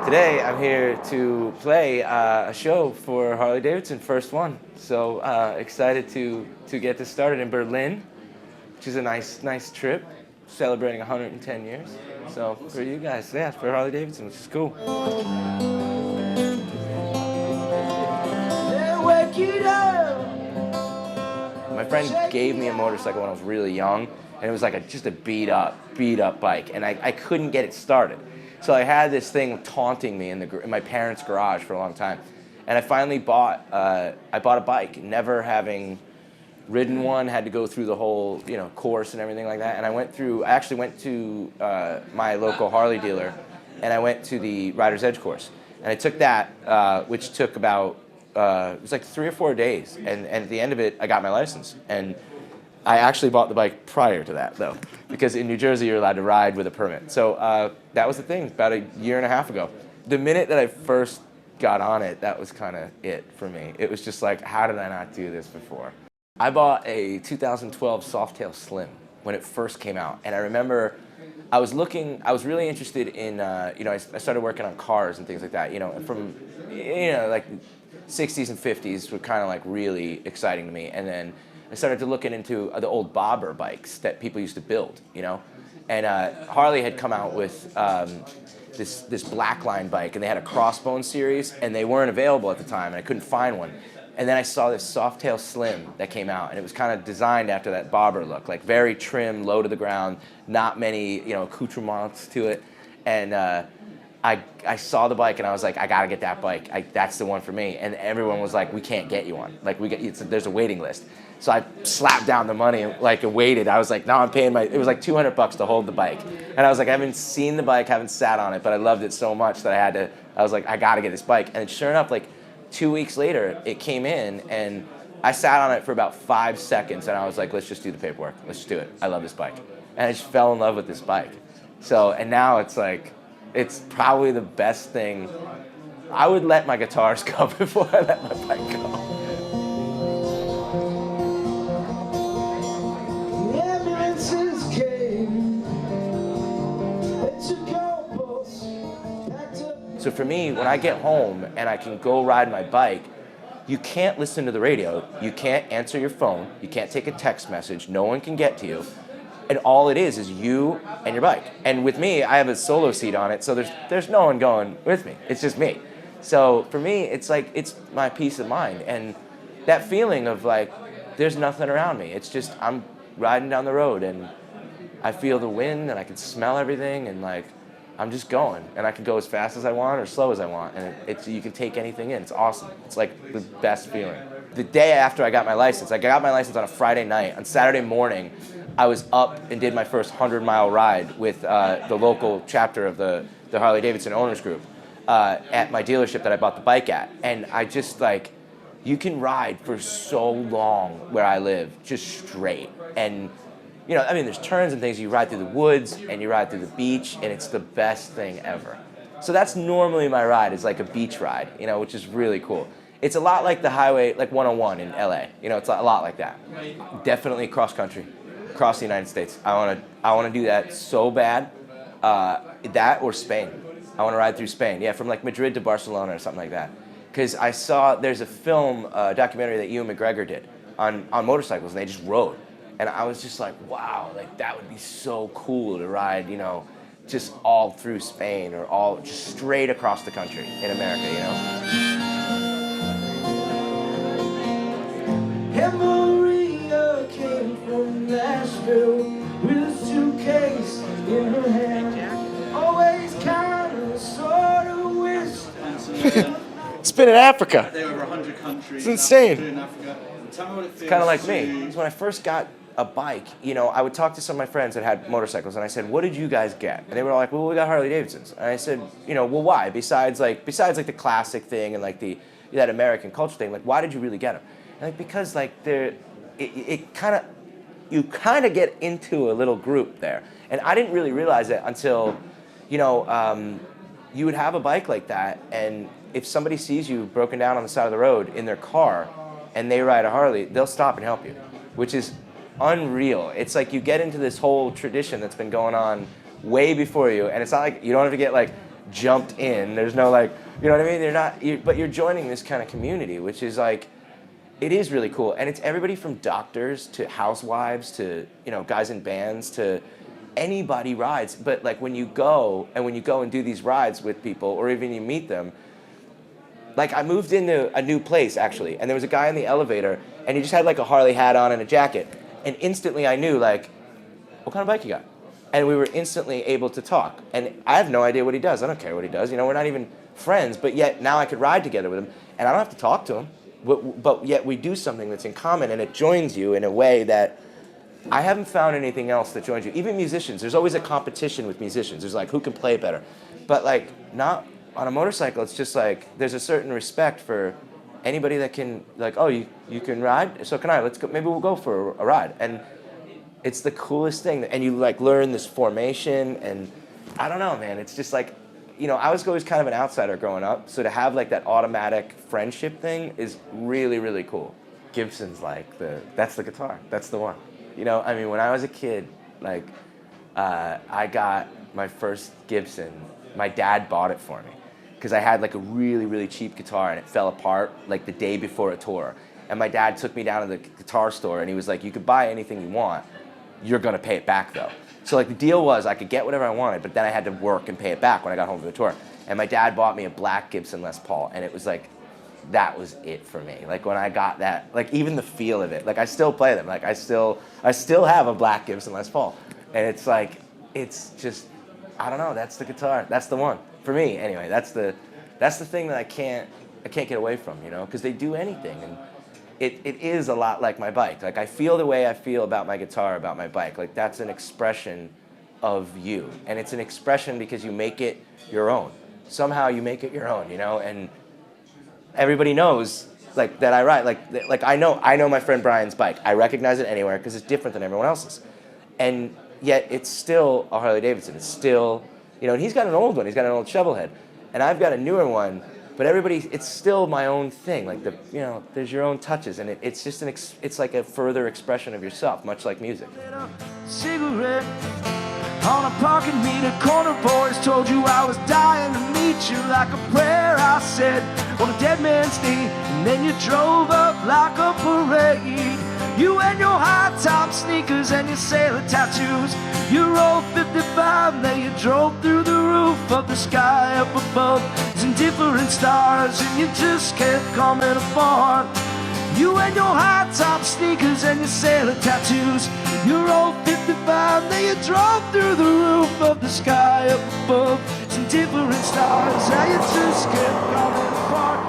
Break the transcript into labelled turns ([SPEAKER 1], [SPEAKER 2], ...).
[SPEAKER 1] Today I'm here to play a show for Harley-Davidson, first one. So excited to get this started in Berlin, which is a nice trip, celebrating 110 years. So for you guys, yeah, for Harley-Davidson, which is cool. My friend gave me a motorcycle when I was really young, and it was like just a beat up bike, and I couldn't get it started. So I had this thing taunting me in my parents' garage for a long time, and I finally bought a bike, never having ridden one, had to go through the whole course and everything like that. And I actually went to my local Harley dealer, and I went to the Rider's Edge course, and I took that, which took about it was like 3 or 4 days, and at the end of it, I got my license. And I actually bought the bike prior to that, though, because in New Jersey, you're allowed to ride with a permit. So that was the thing, about a year and a half ago. The minute that I first got on it, that was kind of it for me. It was just like, how did I not do this before? I bought a 2012 Softail Slim when it first came out, and I remember I was really interested in, I started working on cars and things like that, from, like 60s and 50s were kind of like really exciting to me. And then I started to looking into the old bobber bikes that people used to build, And Harley had come out with this Blackline bike, and they had a Crossbone series, and they weren't available at the time, and I couldn't find one. And then I saw this Softail Slim that came out, and it was kind of designed after that bobber look, like very trim, low to the ground, not many accoutrements to it. And I saw the bike, and I was like, I gotta get that bike. That's the one for me. And everyone was like, we can't get you one. Like there's a waiting list. So I slapped down the money and waited. I was like, no, I'm paying it was like $200 to hold the bike. And I was like, I haven't seen the bike, haven't sat on it, but I loved it so much that I was like, I gotta get this bike. And sure enough, 2 weeks later, it came in, and I sat on it for about 5 seconds, and I was like, let's just do the paperwork. Let's just do it. I love this bike. And I just fell in love with this bike. So, and now it's like, it's probably the best thing. I would let my guitars go before I let my bike go. So for me, when I get home and I can go ride my bike, you can't listen to the radio, you can't answer your phone, you can't take a text message, no one can get to you. And all it is you and your bike. And with me, I have a solo seat on it, so there's no one going with me. It's just me. So for me, it's my peace of mind. And that feeling of there's nothing around me. It's just I'm riding down the road, and I feel the wind, and I can smell everything, and I'm just going. And I can go as fast as I want or slow as I want. And you can take anything in. It's awesome. It's like the best feeling. The day after I got my license, I got my license on a Friday night. On Saturday morning, I was up and did my first 100-mile ride with the local chapter of the Harley-Davidson Owners Group at my dealership that I bought the bike at. And I just you can ride for so long where I live, just straight. And, there's turns and things. You ride through the woods and you ride through the beach, and it's the best thing ever. So that's normally my ride, is like a beach ride, which is really cool. It's a lot like the highway, like 101 in LA. It's a lot like that. Definitely cross country. Across the United States. I want to do that so bad. That or Spain. I want to ride through Spain. Yeah, from Madrid to Barcelona or something like that. Because I saw there's a film, documentary that Ewan McGregor did on motorcycles, and they just rode. And I was just like, wow, that would be so cool to ride, just all through Spain, or just straight across the country in America, Came from Nashville with a suitcase in her hand. Always kind of sort of wished. It's been in Africa.
[SPEAKER 2] They were over 100 countries.
[SPEAKER 1] It's insane.
[SPEAKER 2] In Africa. Tell me what it feels.
[SPEAKER 1] It's kind of like me. Because when I first got a bike, I would talk to some of my friends that had motorcycles, and I said, what did you guys get? And they were all like, well, we got Harley-Davidsons. And I said, well, why? Besides the classic thing and that American culture thing, why did you really get them? And because you kind of get into a little group there. And I didn't really realize it until, you would have a bike like that, and if somebody sees you broken down on the side of the road in their car and they ride a Harley, they'll stop and help you, which is unreal. It's like you get into this whole tradition that's been going on way before you, and it's not like you don't have to get jumped in. There's no like, you know what I mean? But you're joining this kind of community, which is like, it is really cool. And it's everybody from doctors to housewives to, you know, guys in bands to anybody rides. But like when you go and do these rides with people, or even you meet them, like I moved into a new place actually, and there was a guy in the elevator, and he just had like a Harley hat on and a jacket, and instantly I knew like, what kind of bike you got? And we were instantly able to talk. And I have no idea what he does. I don't care what he does. You know, we're not even friends, but yet now I could ride together with him, and I don't have to talk to him. But yet we do something that's in common, and it joins you in a way that I haven't found anything else that joins you. Even musicians, there's always a competition with musicians. There's like, who can play better? But like, not on a motorcycle, it's just like, there's a certain respect for anybody that can, like, oh, you can ride? So can I? Let's go, maybe we'll go for a ride. And it's the coolest thing. And you like learn this formation, and I don't know, man. It's just like, you know, I was always kind of an outsider growing up. So to have like that automatic friendship thing is really, really cool. Gibson's like that's the guitar. That's the one. You know, I mean, when I was a kid, like, I got my first Gibson. My dad bought it for me because I had like a really, really cheap guitar, and it fell apart like the day before a tour. And my dad took me down to the guitar store, and he was like, you could buy anything you want. You're going to pay it back, though. So like the deal was I could get whatever I wanted, but then I had to work and pay it back when I got home from the tour. And my dad bought me a black Gibson Les Paul, and it was like, that was it for me. Like when I got that, like even the feel of it, like I still play them. Like I still have a black Gibson Les Paul. And it's like, it's just, I don't know, that's the guitar. That's the one. For me, anyway, that's the thing that I can't get away from, you know, because they do anything. And it is a lot like my bike. Like I feel the way I feel about my guitar, about my bike. Like that's an expression of you. And it's an expression because you make it your own. Somehow you make it your own, you know, and everybody knows like that I ride. Like I know my friend Brian's bike. I recognize it anywhere because it's different than everyone else's. And yet it's still a Harley-Davidson. It's still, you know, and he's got an old one. He's got an old shovelhead. And I've got a newer one. But it's still my own thing. Like you know, there's your own touches, and it's just it's like a further expression of yourself, much like music.
[SPEAKER 3] Cigarette on a parking meter, corner boys told you I was dying to meet you. Like a prayer I said on a dead man's knee, and then you drove up like a parade. You and your high-top sneakers and your sailor tattoos. You rolled 55, then you drove through the roof of the sky up above. Some different stars, and you just kept coming apart. You and your high-top sneakers and your sailor tattoos. You rolled 55, then you drove through the roof of the sky up above. Some different stars, and you just kept coming apart.